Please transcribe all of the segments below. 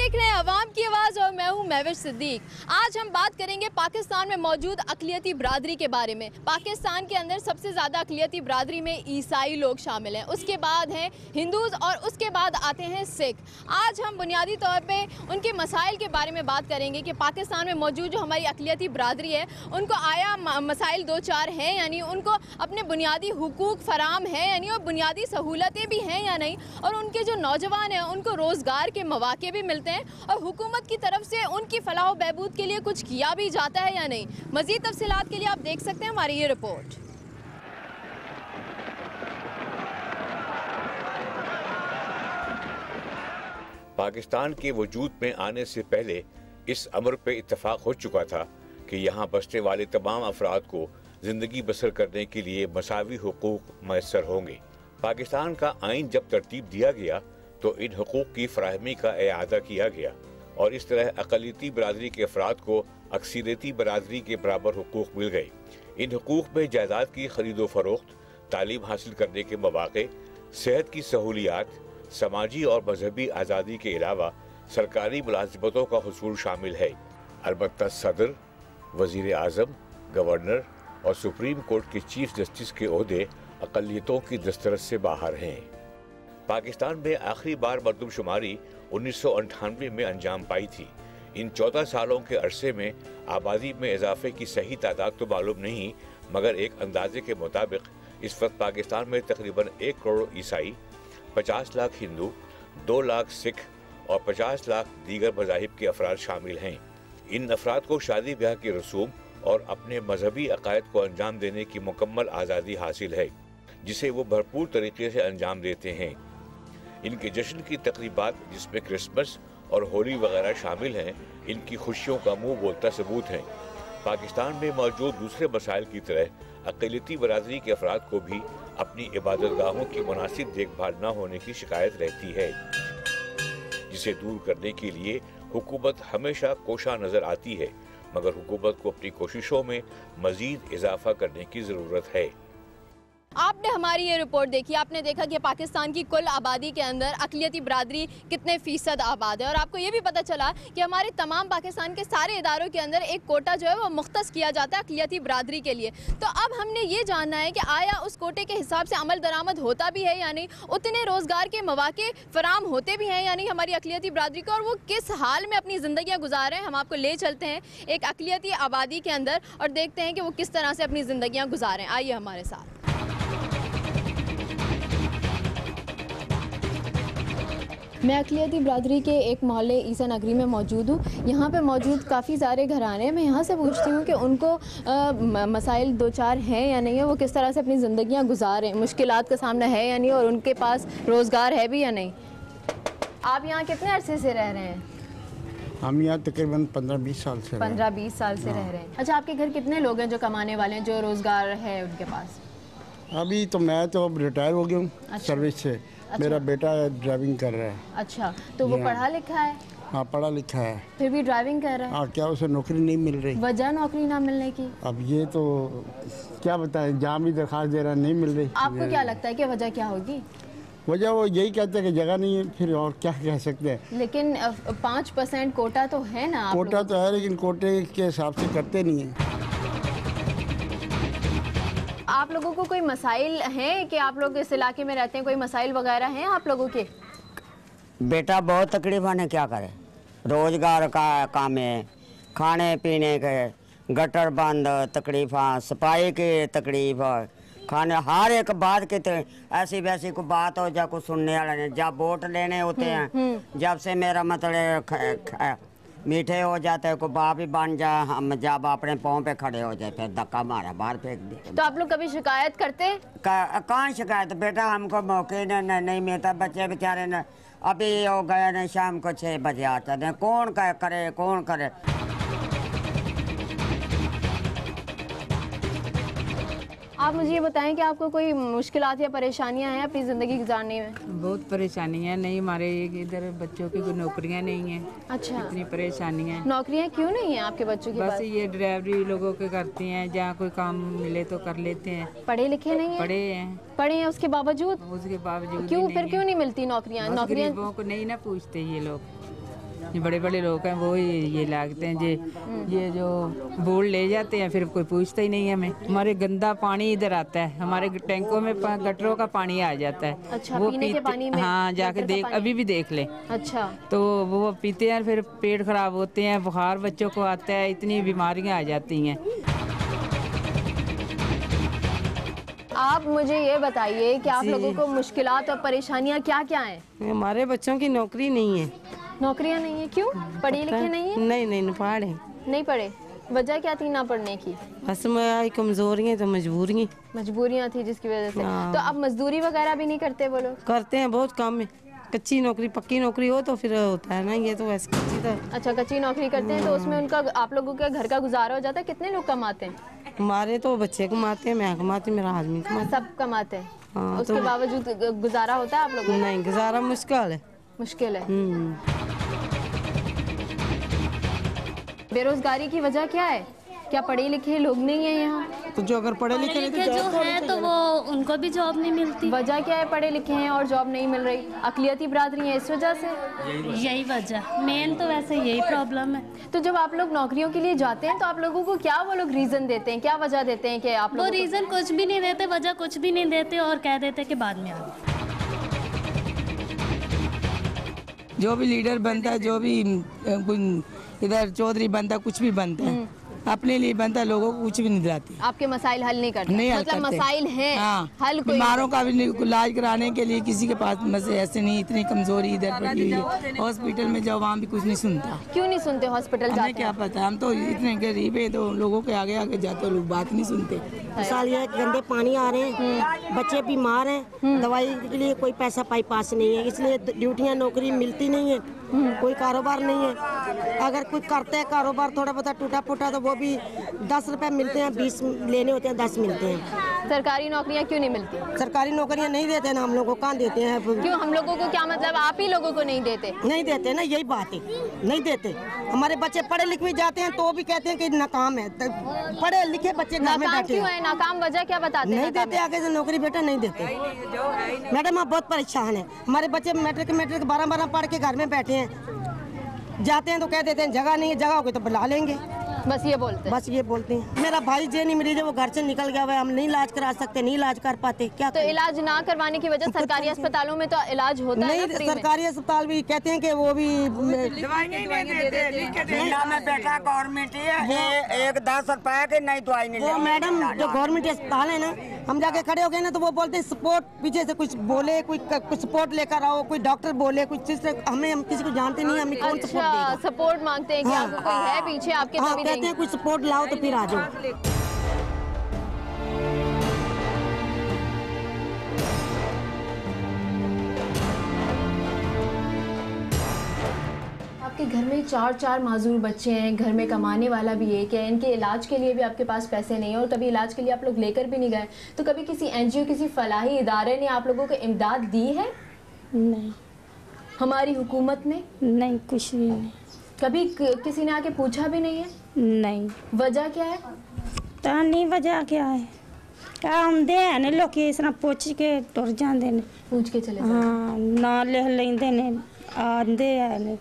देख रहे हैं अवाम की आवाज़ और मैं हूं महविश सिद्दीक। आज हम बात करेंगे पाकिस्तान में मौजूद अक़लियती बरादरी के बारे में। पाकिस्तान के अंदर सबसे ज़्यादा अक़लियती बरादरी में ईसाई लोग शामिल हैं, उसके बाद हैं हिंदूज़ और उसके बाद आते हैं सिख। आज हम बुनियादी तौर पे उनके मसाइल के बारे में बात करेंगे कि पाकिस्तान में मौजूद जो हमारी अक़लियती बरादरी है उनको आया मसाइल दो चार हैं, यानी उनको अपने बुनियादी हुकूक फराम है, यानी और बुनियादी सहूलतें भी हैं या नहीं, और उनके जो नौजवान हैं उनको रोज़गार के मौके भी मिलते हैं और हुकूमत की तरफ से उनकी फलाह बहबूद के लिए कुछ किया भी जाता है या नहीं। मज़ीद तफसीलात के लिए आप देख सकते हैं हमारी ये रिपोर्ट। पाकिस्तान के वजूद में आने से पहले इस अमर पे इत्तफाक हो चुका था कि यहाँ बसने वाले तमाम अफराद को ज़िंदगी बसर करने के लिए मसावी हुकूक मैसर होंगे। पाकिस्तान का आइन जब तरतीब दिया गया तो इन हुकूक की फराहमी का इआदा किया गया और इस तरह अक़लियती बरादरी के अफराद को अक्सरियती बरादरी के बराबर हुकूक मिल गए। इन हुकूक में जायदाद की खरीदो फरोख्त, तालीम हासिल करने के मौक़े, सेहत की सहूलियात, समाजी और मजहबी आज़ादी के अलावा सरकारी मुलाज़मतों का हुसूल शामिल है। अलबत्ता सदर, वज़ीर आज़म, गवर्नर और सुप्रीम कोर्ट के चीफ जस्टिस के ओहदे अक़लियतों की दस्तरस से बाहर हैं। पाकिस्तान में आखिरी बार मरदमशुमारी 1998 में अंजाम पाई थी। इन 14 सालों के अरसे में आबादी में इजाफे की सही तादाद तो मालूम नहीं, मगर एक अंदाजे के मुताबिक इस वक्त पाकिस्तान में तकरीबन 1 करोड़ ईसाई, 50 लाख हिंदू, 2 लाख सिख और 50 लाख दीगर मज़ाहिब के अफराद शामिल हैं। इन अफराद को शादी ब्याह की रसूम और अपने मजहबी अकायद को अंजाम देने की मुकम्मल आज़ादी हासिल है, जिसे वो भरपूर तरीके से अंजाम देते हैं। इनके जश्न की तकरीबात, जिसमें क्रिसमस और होली वगैरह शामिल हैं, इनकी खुशियों का मुंह बोलता सबूत है। पाकिस्तान में मौजूद दूसरे मसाइल की तरह अक़लियती बरादरी के अफराद को भी अपनी इबादतगाहों की मुनासिब देखभाल न होने की शिकायत रहती है, जिसे दूर करने के लिए हुकूमत हमेशा कोशा नज़र आती है, मगर हुकूमत को अपनी कोशिशों में मज़ीद इजाफा करने की ज़रूरत है। आपने हमारी ये रिपोर्ट देखी, आपने देखा कि पाकिस्तान की कुल आबादी के अंदर अक़लियती बरादरी कितने फ़ीसद आबाद है, और आपको ये भी पता चला कि हमारे तमाम पाकिस्तान के सारे इदारों के अंदर एक कोटा जो है वो मुख्तस किया जाता है अक़लियती बरादरी के लिए। तो अब हमने ये जानना है कि आया उस कोटे के हिसाब से अमल दरामद होता भी है या नहीं, उतने रोज़गार के मौके फ़राम होते भी हैं या नहीं हमारी अक़लियती बरादरी को, और वो किस हाल में अपनी ज़िंदगियाँ गुजार रहे हैं। हम आपको ले चलते हैं एक अक़लियती आबादी के अंदर और देखते हैं कि वो किस तरह से अपनी ज़िंदगियाँ गुजारें। आइए हमारे साथ। मैं अक़लियती बरादरी के एक मोहल्ले ईसा नगरी में मौजूद हूँ। यहाँ पे मौजूद काफ़ी सारे घराने हैं। मैं यहाँ से पूछती हूँ कि उनको मसाइल दो चार हैं या नहीं है, वो किस तरह से अपनी ज़िंदगियाँ गुजारें, मुश्किलात का सामना है या नहीं, और उनके पास रोज़गार है भी या नहीं। आप यहाँ कितने अरसे से रह रहे हैं? हम यहाँ तकरीबन 15-20 साल से 15-20 साल से रह रहे हैं। अच्छा, आपके घर कितने लोग हैं जो कमाने वाले हैं, जो रोज़गार है उनके पास? अभी तो मैं तो अब रिटायर हो गया हूँ। अच्छा। सर्विस से। अच्छा। मेरा बेटा ड्राइविंग कर रहा है। अच्छा, तो वो पढ़ा लिखा है? हाँ, पढ़ा लिखा है, फिर भी ड्राइविंग कर रहा है। हाँ, क्या उसे नौकरी नहीं मिल रही? वजह नौकरी ना मिलने की? अब ये तो क्या बताएं, जहाँ भी दरख्वास्त दे रहा नहीं मिल रही। आपको क्या लगता है कि वजह क्या होगी? वजह वो यही कहते हैं कि जगह नहीं है, फिर और क्या कह सकते हैं। लेकिन 5% कोटा तो है ना? कोटा तो है, लेकिन कोटे के हिसाब से करते नहीं है। आप लोगों को कोई मसाइल हैं कि आप लोग इस इलाके में रहते हैं, कोई मसाइल वगैरह हैं आप लोगों के? बेटा बहुत तकलीफ़ है, क्या करे, रोज़गार का काम है, खाने पीने के, गटर बंद तकलीफ़, सफाई की तकलीफ़, खाने हर एक बात की ऐसी वैसी को बात हो जा कुछ सुनने वाले नहीं। जब वोट लेने होते हैं, जब से मेरा मतलब मीठे हो जाते हैं, को बाप ही बन जा, हम जब अपने पाँव पे खड़े हो जाए फिर धक्का मारा बाहर फेंक दिया। तो आप लोग कभी शिकायत करते? कहाँ शिकायत बेटा, हमको मौके नहीं मिलता, बच्चे बेचारे न अभी हो गए न, शाम को 6 बजे आते हैं, कौन करे कौन करे। आप मुझे ये बताएं कि आपको कोई मुश्किलात या परेशानियां हैं अपनी ज़िंदगी गुजारने में? बहुत परेशानी है, नहीं हमारे इधर बच्चों की कोई नौकरियां नहीं हैं। अच्छा, इतनी परेशानी है। नौकरियां क्यों नहीं है आपके बच्चों के पास? बस ये ड्राइवरी लोगों के करते हैं, जहाँ कोई काम मिले तो कर लेते हैं। पढ़े लिखे नहीं है? पढ़े हैं उसके बावजूद? उसके बावजूद क्यों, फिर क्यों नहीं मिलती नौकरियाँ? गरीबों को नहीं ना पूछते ये लोग। जो बड़े बड़े लोग हैं वो ये लागते हैं ये जो बोल ले जाते हैं, फिर कोई पूछता ही नहीं है हमें। हमारे गंदा पानी इधर आता है, हमारे टैंकों में गटरों का पानी आ जाता है। अच्छा, वो पीने के पानी में? हाँ, जाके देख, अभी भी देख ले। अच्छा, तो वो पीते हैं, फिर पेट खराब होते हैं, बुखार बच्चों को आता है, इतनी बीमारियां आ जाती हैं। आप मुझे ये बताइए कि आप लोगों को मुश्किलात और परेशानियां क्या क्या हैं? हमारे बच्चों की नौकरी नहीं है। नौकरियां नहीं है? क्यों? पढ़े लिखे नहीं है? नहीं पढ़े। नहीं पढ़े? वजह क्या थी ना पढ़ने की? बस कमजोरियाँ तो मजबूरियाँ थी जिसकी वजह से। हाँ। तो अब मजदूरी वगैरह भी नहीं करते वो लोग? करते हैं, बहुत कम है। कच्ची नौकरी, पक्की नौकरी हो तो फिर होता है ना, ये तो वैसे कच्ची तो। अच्छा, कच्ची नौकरी करते हैं तो उसमें उनका आप लोगों के घर का गुजारा हो जाता है? कितने लोग कमाते हैं? हमारे तो बच्चे कमाते हैं, मैं कमाती, मेरा आदमी कमाता। सब कमाते हैं? हाँ, उसके तो बावजूद गुजारा होता है आप लोगों का? नहीं, गुजारा मुश्किल है। मुश्किल है। बेरोजगारी की वजह क्या है? क्या पढ़े लिखे लोग नहीं है यहाँ? तो जो अगर पढ़े लिखे जो है तो वो उनको भी जॉब नहीं मिलती। वजह क्या है पढ़े लिखे हैं और जॉब नहीं मिल रही? अकलियती बिरादरी है इस वजह से? यही वजह मेन तो वैसे यही प्रॉब्लम है। तो जब आप लोग नौकरियों के लिए जाते हैं तो आप लोगों को क्या वो लोग रीजन देते हैं, क्या वजह देते हैं कि आप लोग? वो रीजन कुछ भी नहीं देते, वजह कुछ भी नहीं देते और कह देते कि बाद में आओ। जो भी लीडर बनता है, जो भी इधर चौधरी बनता, कुछ भी बनता है, अपने लिए बनता है, लोगों को कुछ भी नहीं दिलाती। आपके मसाइल हल नहीं करते? नहीं, मतलब मसाइल हैं, हाँ, हल कोई बीमारों का भी इलाज कराने के लिए किसी के पास ऐसे नहीं, इतनी कमजोरी इधर पड़ी हुई है। हॉस्पिटल में जाओ, वहाँ भी कुछ नहीं सुनता। क्यों नहीं सुनते? हॉस्पिटल जाते क्या पता, हम तो इतने गरीब है तो लोगों के आगे आगे जाते, लोग बात नहीं सुनते। मिसाल ये गंदे पानी आ रहे हैं, बच्चे बीमार हैं, दवाई के लिए कोई पैसा पास नहीं है, इसलिए ड्यूटियाँ नौकरी मिलती नहीं है, कोई कारोबार नहीं है। अगर कुछ करते हैं कारोबार थोड़ा बहुत टूटा फूटा तो वो भी 10 रुपए मिलते हैं, 20 लेने होते हैं, 10 मिलते हैं। सरकारी नौकरियाँ क्यों नहीं मिलती? सरकारी नौकरियाँ नहीं देते ना हम लोगों को, कहाँ देते हैं? क्यों हम लोगों को? क्या मतलब आप ही लोगों को नहीं देते? नहीं देते ना, यही बात है, नहीं देते। हमारे बच्चे पढ़े लिखे भी जाते हैं तो भी कहते हैं कि नाकाम है। पढ़े लिखे बच्चे घर में बैठे हैं। नाकाम वजह क्या बताते हैं? नहीं देते, आगे से नौकरी बेटा नहीं देते। मैडम आप बहुत परेशान है, हमारे बच्चे मैट्रिक 12 पढ़ के घर में बैठे हैं, जाते हैं तो कह देते हैं जगह नहीं है, जगह होगी तो बुला लेंगे। बस ये बोलते हैं। मेरा भाई जेनी मरीज है, वो घर से निकल गया हुआ है, हम नहीं इलाज करा सकते, नहीं इलाज कर पाते। क्या तो इलाज ना करवाने की वजह सरकारी अस्पतालों में तो इलाज होता है नहीं, सरकारी अस्पताल भी कहते हैं कि वो भी दवाई नहीं देते। में बेटा गवर्नमेंट है, एक 10 रुपए के नहीं दवाई नहीं। वो मैडम जो गवर्नमेंट अस्पताल है ना, हम जाके खड़े हो गए ना तो वो बोलते हैं सपोर्ट, पीछे से कुछ बोले, कुछ सपोर्ट लेकर आओ, कोई डॉक्टर बोले कुछ चीज, हम किसी को जानते नहीं, हमें कौन सपोर्ट देगा? सपोर्ट मांगते हैं कि आपको कोई है पीछे आपके? हाँ, कहते हैं कुछ सपोर्ट लाओ तो फिर आ जाओ। आपके घर में 4 माजूर बच्चे हैं, घर में कमाने वाला भी एक है, इनके इलाज के लिए भी आपके पास पैसे नहीं है और कभी इलाज के लिए आप लोग लेकर भी नहीं गए, तो कभी किसी एनजीओ, किसी फलाही इदारे ने आप लोगों को इमदाद दी है? नहीं। हमारी हुकूमत ने? नहीं, कुछ भी नहीं। कभी किसी ने आके पूछा भी नहीं है? नहीं। वजह क्या है? ਤਾਂ ਨਹੀਂ ਵਜ੍ਹਾ क्या है, ਆਉਂਦੇ ਨੇ ਲੋਕੀ ਇਸ ਤਰ੍ਹਾਂ ਪੁੱਛ ਕੇ ਟੁਰ ਜਾਂਦੇ ਨੇ, पूछ के चले जाते। ਹਾਂ ਨਾਂ ਲਿਖ ਲੈਂਦੇ ਨੇ, ਆਂਦੇ ਨੇ।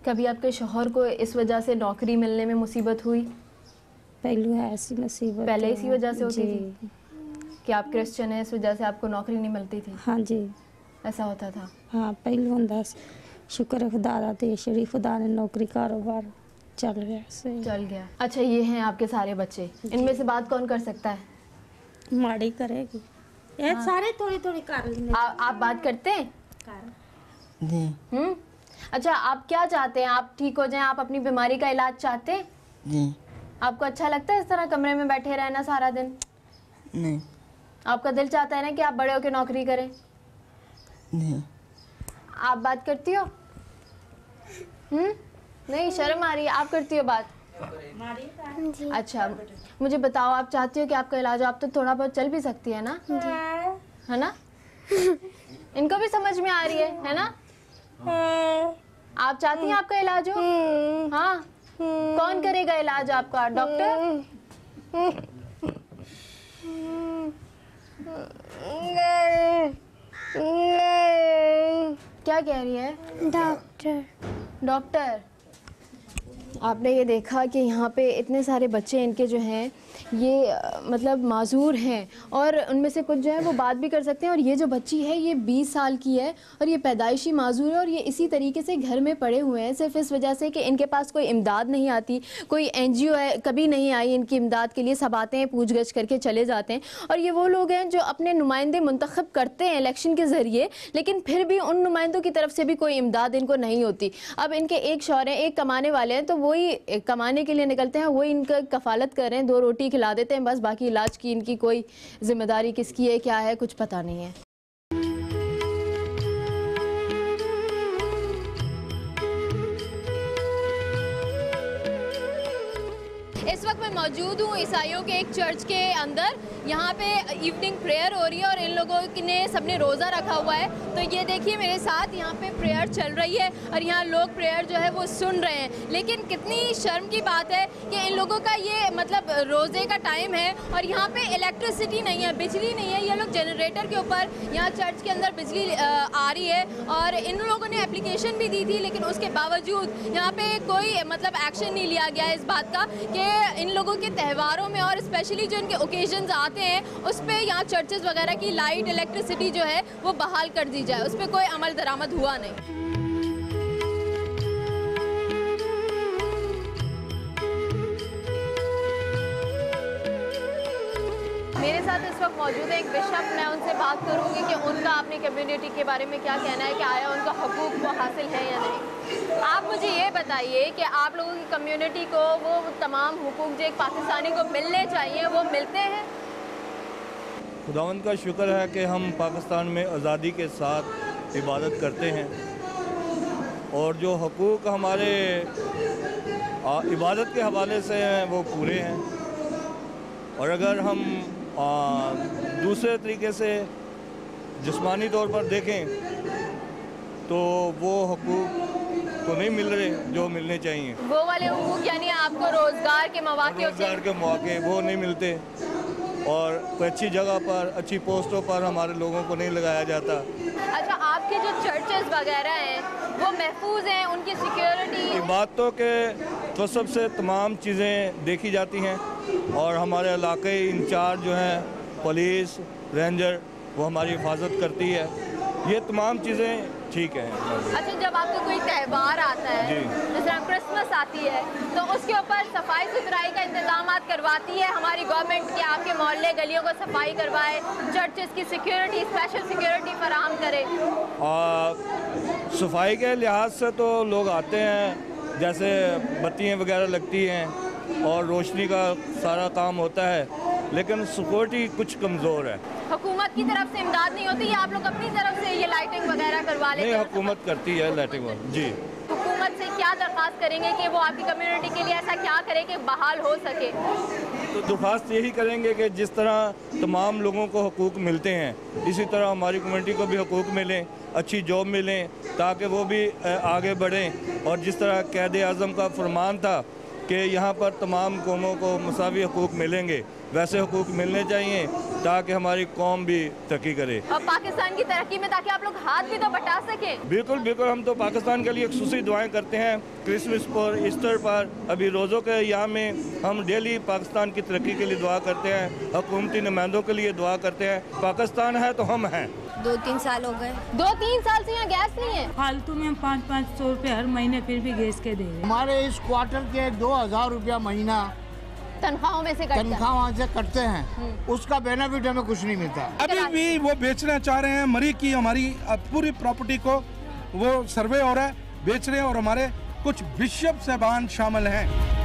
कभी आपके शौहर को इस वजह से नौकरी मिलने में मुसीबत हुई? पहलू है ऐसी मुसीबत, पहले इसी वजह से होती थी कि आप क्रिश्चियन हैं, इस वजह से आपको नौकरी नहीं मिलती थी? हाँ जी, ऐसा होता था। हाँ पहलू होंदा सी। शुक्र है खुदा दा, ते श्री खुदा ने नौकरी कारोबार चल गया। अच्छा, ये हैं आपके सारे बच्चे, इनमें से बात कौन कर सकता है? माड़ी करेगी, ये सारे थोड़ी थोड़ी कर लेंगे। आप बात करते हैं? जी। अच्छा, आप क्या चाहते हैं? आप ठीक हो जाएं, आप अपनी बीमारी का इलाज चाहते हैं? जी। आपको अच्छा लगता है इस तरह कमरे में बैठे रहना सारा दिन? नहीं। आपका दिल चाहता है ना कि आप बड़े होकर नौकरी करें? नहीं। आप बात करती हो? नहीं, शर्म आ रही है। आप करती हो बात? अच्छा, मुझे बताओ, आप चाहती हो कि आपका इलाज, आप तो थोड़ा बहुत चल भी सकती है ना? है ना? इनको भी समझ में आ रही है ना? आप चाहती हैं आपका इलाज हो? हाँ। कौन करेगा इलाज आपका? डॉक्टर? क्या कह रही है? डॉक्टर, आपने ये देखा कि यहाँ पे इतने सारे बच्चे इनके जो हैं ये मतलब माजूर हैं और उनमें से कुछ जो है वो बात भी कर सकते हैं। और ये जो बच्ची है ये 20 साल की है और ये पैदाइशी माजूर है और ये इसी तरीके से घर में पड़े हुए हैं सिर्फ इस वजह से कि इनके पास कोई इमदाद नहीं आती, कोई NGO है कभी नहीं आई इनकी इमदाद के लिए। सब आते हैं, पूछ गछ करके चले जाते हैं। और ये वो लोग हैं जो अपने नुमाइंदे मुंतखब करते हैं इलेक्शन के ज़रिए, लेकिन फिर भी उन नुमाइंदों की तरफ से भी कोई इमदाद इनको नहीं होती। अब इनके एक शौहर हैं, एक कमाने वाले हैं, तो वही कमाने के लिए निकलते हैं, वही इनका कफालत कर रहे हैं, 2 रोटी खिला देते हैं बस, बाकी इलाज की इनकी कोई जिम्मेदारी किसकी है क्या है कुछ पता नहीं है। इस वक्त मैं मौजूद हूँ ईसाइयों के एक चर्च के अंदर। यहाँ पे इवनिंग प्रेयर हो रही है और इन लोगों ने सबने रोज़ा रखा हुआ है। तो ये देखिए मेरे साथ यहाँ पे प्रेयर चल रही है और यहाँ लोग प्रेयर जो है वो सुन रहे हैं। लेकिन कितनी शर्म की बात है कि इन लोगों का ये मतलब रोज़े का टाइम है और यहाँ पे इलेक्ट्रिसिटी नहीं है, बिजली नहीं है। ये लोग जनरेटर के ऊपर यहाँ चर्च के अंदर बिजली आ रही है और इन लोगों ने एप्लीकेशन भी दी थी, लेकिन उसके बावजूद यहाँ पे कोई मतलब एक्शन नहीं लिया गया इस बात का कि इन लोगों के त्योहारों में और स्पेशली जो इनके ओकेजन्स आते हैं उस पर यहाँ चर्चेस वगैरह की लाइट इलेक्ट्रिसिटी जो है वो बहाल कर दी जाए। उस पर कोई अमल दरामद हुआ नहीं। मेरे साथ इस वक्त मौजूद है एक बिशप। मैं उनसे बात करूंगी कि उनका अपनी कम्युनिटी के बारे में क्या कहना है कि आया उनका हुकूक वो हासिल है या नहीं। आप मुझे ये बताइए कि आप लोगों की कम्युनिटी को वो तमाम हुकूक जो एक पाकिस्तानी को मिलने चाहिए वो मिलते हैं? खुदावंद का शुक्र है कि हम पाकिस्तान में आज़ादी के साथ इबादत करते हैं और जो हुकूक हमारे इबादत के हवाले से हैं वो पूरे हैं। और अगर हम दूसरे तरीके से जिस्मानी तौर पर देखें तो वो हुकूक तो नहीं मिल रहे जो मिलने चाहिए। वो वाले हुकूक यानी आपको रोज़गार के मौके वो नहीं मिलते और अच्छी जगह पर अच्छी पोस्टों पर हमारे लोगों को नहीं लगाया जाता। अच्छा, आपके जो चर्चेस वगैरह हैं वो महफूज हैं, उनकी सिक्योरिटी? इबादतों के तसब से तमाम चीज़ें देखी जाती हैं और हमारे इलाके इंचार्ज जो हैं पुलिस रेंजर वो हमारी हिफाजत करती है। ये तमाम चीज़ें ठीक है। अच्छा, जब आपका कोई त्यौहार आता है जिस तरह क्रिसमस आती है तो उसके ऊपर सफाई सुथराई का इंतजाम करवाती है हमारी गवर्नमेंट कि आपके मोहल्ले गलियों को सफाई करवाए, चर्चेस की सिक्योरिटी स्पेशल सिक्योरिटी फराहम करे? सफाई के लिहाज से तो लोग आते हैं, जैसे बत्तियाँ वगैरह लगती हैं और रोशनी का सारा काम होता है, लेकिन सिक्योरिटी कुछ कमज़ोर है। हुकूमत की तरफ से इमदाद नहीं होती या आप लोग अपनी तरफ से ये लाइटिंग वगैरह करवा लेते हैं? नहीं, हुकूमत करती है लाइटिंग जी। हुकूमत से क्या दरख्वास्त करेंगे कि वो आपकी कम्युनिटी के लिए ऐसा क्या करे कि बहाल हो सके? तो दरख्वास्त यही करेंगे कि जिस तरह तमाम लोगों को हुकूक मिलते हैं इसी तरह हमारी कम्युनिटी को भी हुकूक मिलें, अच्छी जॉब मिलें ताकि वो भी आगे बढ़ें। और जिस तरह क़ायद आज़म का फरमान था कि यहाँ पर तमाम कौमों को मसावी हुकूक मिलेंगे, वैसे हुकूक मिलने चाहिए ताकि हमारी कौम भी तरक्की करे और पाकिस्तान की तरक्की में ताकि आप लोग हाथ भी तो बटा सकें। बिल्कुल बिल्कुल, हम तो पाकिस्तान के लिए खुसूसी दुआएं करते हैं। क्रिसमस पर, ईस्टर पर, अभी रोज़ों के यहाँ में हम डेली पाकिस्तान की तरक्की के लिए दुआ करते हैं, हुकूमती नुमाइंदों के लिए दुआ करते हैं। पाकिस्तान है तो हम हैं। 2-3 साल हो गए। 2-3 साल से यहाँ गैस नहीं है? फालतू में हम 500-500 रुपये हर महीने फिर भी गैस के दे रहे हैं। हमारे इस क्वार्टर के 2000 रुपया महीना तनख्वाहों में से तनख्वाह वहाँ से कटते हैं, उसका बेनिफिट हमें कुछ नहीं मिलता। अभी भी वो बेचना चाह रहे हैं, मरी की हमारी पूरी प्रॉपर्टी को वो सर्वे हो रहा है, बेच रहे हैं और हमारे कुछ बिशप साहबान शामिल हैं।